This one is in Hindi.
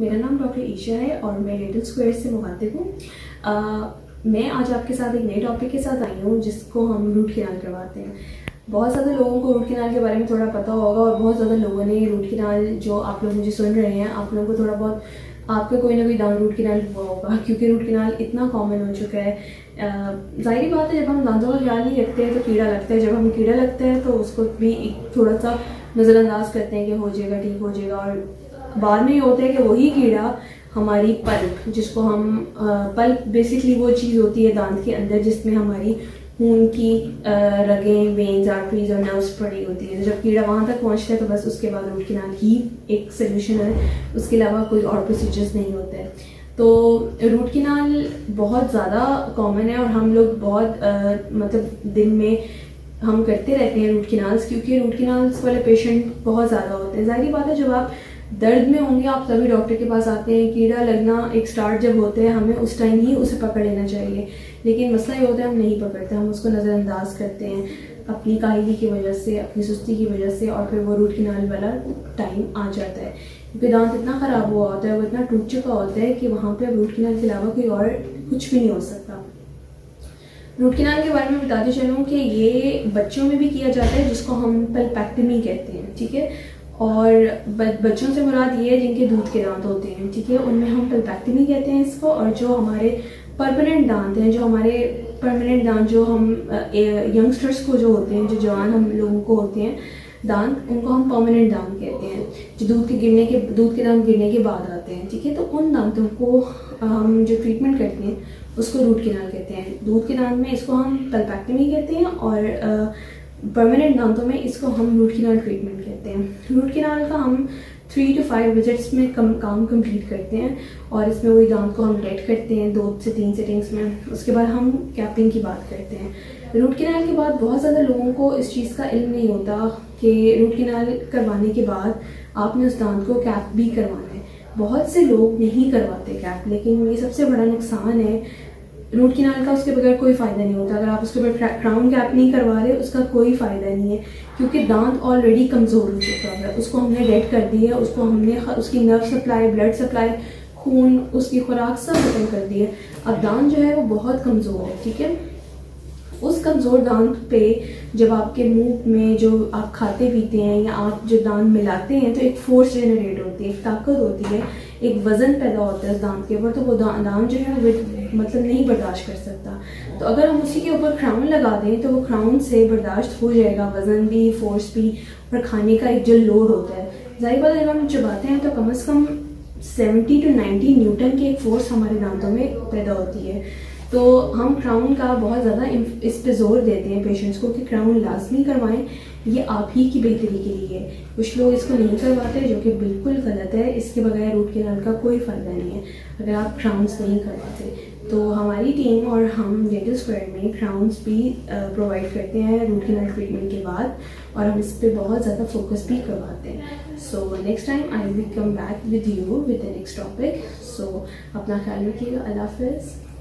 मेरा नाम डॉक्टर ईशा है और मैं डेंटल स्क्वायर से मुखातिब हूँ। मैं आज आपके साथ एक नए टॉपिक के साथ आई हूँ जिसको हम रूट कैनाल करवाते हैं। बहुत ज़्यादा लोगों को रूट कैनाल के बारे में थोड़ा पता होगा और बहुत ज़्यादा लोगों ने रूट कैनाल, जो आप लोग मुझे सुन रहे हैं, आप लोगों को थोड़ा बहुत आपका कोई ना कोई दांत रूट कैनाल हुआ होगा, क्योंकि रूट कैनाल इतना कॉमन हो चुका है। जाहिर बात है, जब हम दांतों का ख्याल नहीं रखते हैं तो कीड़ा लगता है। जब हम कीड़ा लगता है तो उसको भी थोड़ा सा नज़रअंदाज करते हैं कि हो जाएगा, ठीक हो जाएगा, और बाद में ये होता है कि वही कीड़ा हमारी पल्प, जिसको हम पल्प बेसिकली वो चीज़ होती है दांत के अंदर जिसमें हमारी खून की रगें, वेन्स, आर्टरीज और नर्व्स पड़ी होती है। जब कीड़ा वहाँ तक पहुँचता है तो बस उसके बाद रूट कैनाल ही एक सोल्यूशन है, उसके अलावा कोई और प्रोसीजर्स नहीं होते हैं। तो रूट कैनाल बहुत ज़्यादा कॉमन है और हम लोग बहुत मतलब दिन में हम करते रहते हैं रूट कैनाल्स, क्योंकि रूट कैनाल्स वाले पेशेंट बहुत ज़्यादा होते हैं। जाहिर बात है, जब आप दर्द में होंगे आप तभी डॉक्टर के पास आते हैं। कीड़ा लगना एक स्टार्ट जब होते हैं, हमें उस टाइम ही उसे पकड़ लेना चाहिए, लेकिन मसला ये होता है हम नहीं पकड़ते, हम उसको नज़रअंदाज करते हैं अपनी काहली की वजह से, अपनी सुस्ती की वजह से, और फिर वो रूट कैनाल वाला टाइम आ जाता है क्योंकि दांत इतना ख़राब हुआ होता है, वो इतना टूट चुका होता है कि वहाँ पर रूट कैनाल के अलावा कोई और कुछ भी नहीं हो सकता। रूट कैनाल के बारे में बताते चलूँ कि ये बच्चों में भी किया जाता है, जिसको हम पल्पेक्टमी कहते हैं, ठीक है। और बच्चों से मुराद ये है जिनके दूध के दांत होते हैं, ठीक है, उनमें हम पल्पेक्टमी कहते हैं इसको। और जो हमारे परमानेंट दांत हैं, जो हमारे परमानेंट दांत, जो हम यंगस्टर्स को जो होते हैं, जो जवान हम लोगों को होते हैं दांत, उनको हम परमानेंट दांत कहते हैं, जो दूध के दांत गिरने के बाद आते हैं, ठीक है। तो उन दांतों को हम जो ट्रीटमेंट करते हैं उसको रूट कैनाल कहते हैं। दूध के दांत में इसको हम पल्पेक्टमी कहते हैं और परमानेंट दांतों में इसको हम रूट कैनाल ट्रीटमेंट कहते हैं। रूट कैनाल का हम 3 to 5 विजिट्स में काम कंप्लीट करते हैं और इसमें वही दांत को हम डेट करते हैं 2 से 3 सेटिंग्स में। उसके बाद हम कैपिंग की बात करते हैं। रूट कैनाल के बाद बहुत ज़्यादा लोगों को इस चीज़ का इल्म नहीं होता कि रूट कैनाल करवाने के बाद आपने उस दांत को कैप भी करवाना है। बहुत से लोग नहीं करवाते कैप, लेकिन ये सबसे बड़ा नुकसान है रूट कैनाल का। उसके बगैर कोई फ़ायदा नहीं होता। अगर आप उसके ऊपर क्राउन कैप नहीं करवा रहे, उसका कोई फ़ायदा नहीं है, क्योंकि दांत ऑलरेडी कमज़ोर हो चुका है। उसको हमने डेड कर दी है, उसको हमने उसकी नर्व सप्लाई, ब्लड सप्लाई, खून, उसकी खुराक सब खत्म कर दी है। अब दांत जो है वो बहुत कमज़ोर है, ठीक है। उस कमज़ोर दांत पे जब आपके मुंह में जो आप खाते पीते हैं या आप जो दांत मिलाते हैं तो एक फोर्स जनरेट होती है, एक ताकत होती है, एक वज़न पैदा होता है उस दांत के ऊपर। तो वो दांत जो है वो मतलब नहीं बर्दाश्त कर सकता। तो अगर हम उसी के ऊपर क्राउन लगा दें तो वो क्राउन से बर्दाश्त हो जाएगा, वज़न भी, फोर्स भी, और खाने का एक जो लोड होता है। जाहिर बात है, जब हम चबाते हैं तो कम से कम 70 to 90 न्यूटन की एक फोर्स हमारे दांतों में पैदा होती है। तो हम क्राउन का बहुत ज़्यादा इस पे जोर देते हैं पेशेंट्स को कि क्राउन लाजमी करवाएं, ये आप ही की बेहतरी के लिए है। कुछ लोग इसको नहीं करवाते, जो कि बिल्कुल गलत है। इसके बगैर रूट कैनाल का कोई फ़ायदा नहीं है अगर आप क्राउन्स नहीं करवाते। तो हमारी टीम और हम डेंटल स्क्वायर में क्राउन्स भी प्रोवाइड करते हैं रूट कैनाल ट्रीटमेंट के बाद, और हम इस पर बहुत ज़्यादा फोकस भी करवाते हैं। So next time I will come back with you with the next topic. So अपना ख्याल रखिएगा। अल्लाह हाफ़िज़।